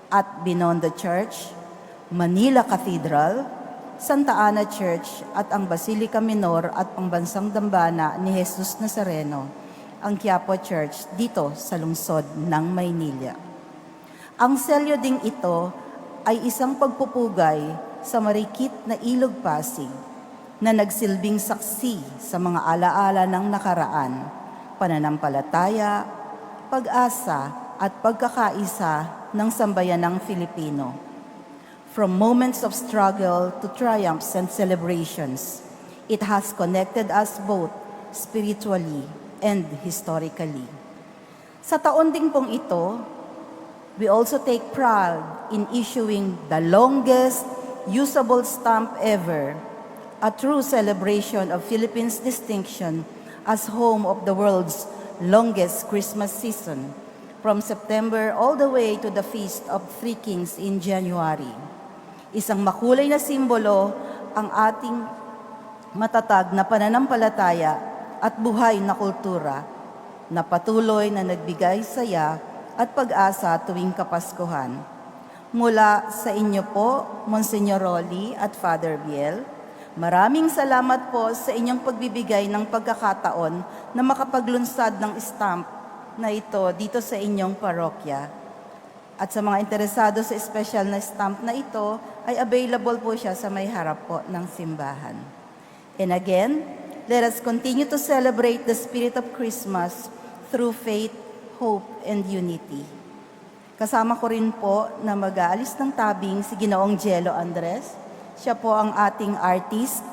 at Binondo Church, Manila Cathedral, Santa Ana Church at ang Basilica Minor at Pambansang Dambana ni Jesus Nazareno, ang Quiapo Church dito sa lungsod ng Maynila. Ang selyo ding ito ay isang pagpupugay sa marikit na Ilog Pasig na nagsilbing saksi sa mga alaala ng nakaraan, pananampalataya, pag-asa at pagkakaisa ng sambayanang Filipino. From moments of struggle to triumphs and celebrations, it has connected us both spiritually and historically. Sa taon ding pong ito, we also take pride in issuing the longest usable stamp ever, a true celebration of Philippines' distinction as home of the world's longest Christmas season, from September all the way to the Feast of Three Kings in January. Isang makulay na simbolo ang ating matatag na pananampalataya at buhay na kultura na patuloy na nagbigay saya at pag-asa tuwing Kapaskuhan. Mula sa inyo po, Monsignor Rolly at Father Biel, maraming salamat po sa inyong pagbibigay ng pagkakataon na makapaglunsad ng stamp na ito dito sa inyong parokya. At sa mga interesado sa special na stamp na ito, ay available po siya sa may harap po ng simbahan. And again, let us continue to celebrate the spirit of Christmas through faith, hope, and unity. Kasama ko rin po na mag-aalis ng tabing si Ginoong Jello Andres. Siya po ang ating artist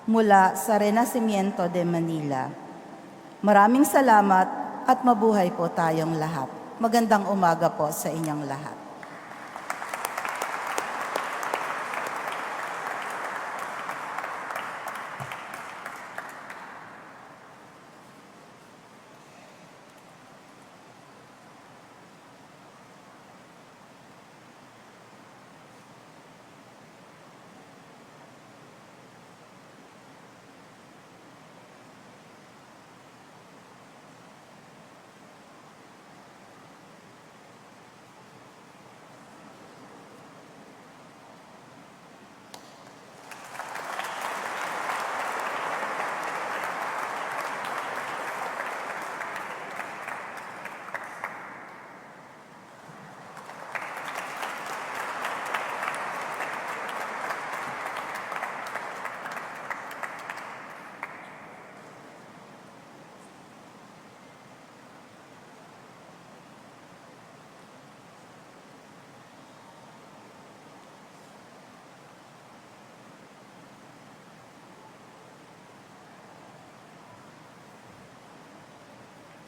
mula sa Renacimiento de Manila. Maraming salamat at mabuhay po tayong lahat. Magandang umaga po sa inyong lahat.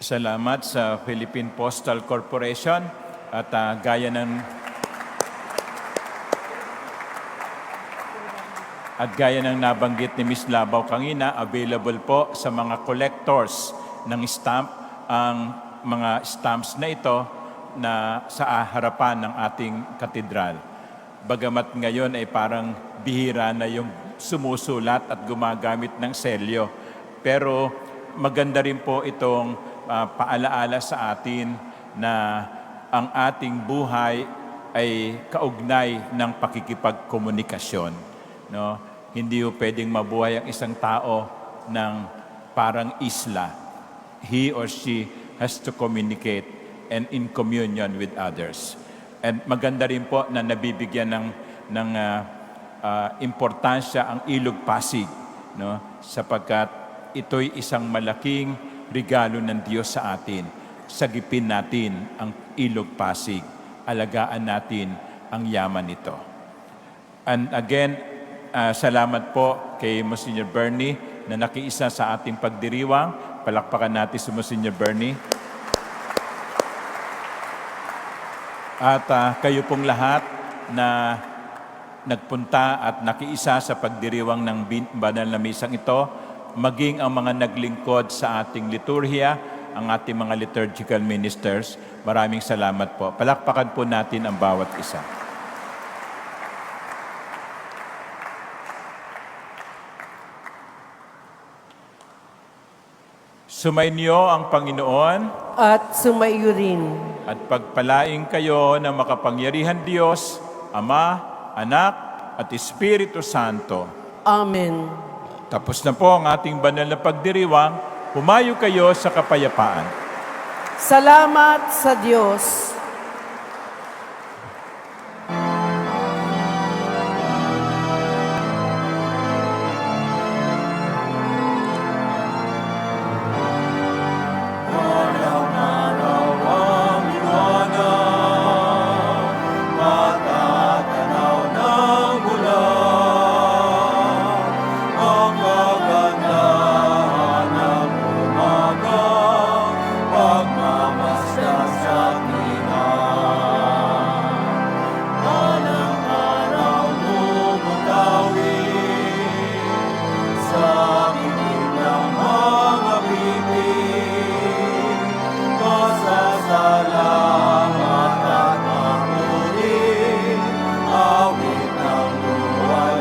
Salamat sa Philippine Postal Corporation at gaya ng nabanggit ni Ms. Labaw kanina, available po sa mga collectors ng stamp ang mga stamps na ito na sa harapan ng ating katedral. Bagamat ngayon ay parang bihira na yung sumusulat at gumagamit ng selyo. Pero maganda rin po itong paalaala sa atin na ang ating buhay ay kaugnay ng pakikipagkomunikasyon. No? Hindi po pwedeng mabuhay ang isang tao ng parang isla. He or she has to communicate and in communion with others. And maganda rin po na nabibigyan ng importansya ang Ilog Pasig, no? Sapagkat ito'y isang malaking regalo ng Diyos sa atin. Sagipin natin ang Ilog Pasig. Alagaan natin ang yaman nito. And again, salamat po kay Monsignor Bernie na nakiisa sa ating pagdiriwang. Palakpakan natin si Monsignor Bernie. At kayo pong lahat na nagpunta at nakiisa sa pagdiriwang ng banal na misang ito, maging ang mga naglingkod sa ating liturhiya, ang ating mga liturgical ministers, maraming salamat po. Palakpakan po natin ang bawat isa. Sumainyo ang Panginoon At sumayo rin. at pagpalaing kayo ng makapangyarihan Diyos, Ama, Anak, at Espiritu Santo. Amen. Tapos na po ang ating banal na pagdiriwang. Humayo kayo sa kapayapaan. Salamat sa Diyos.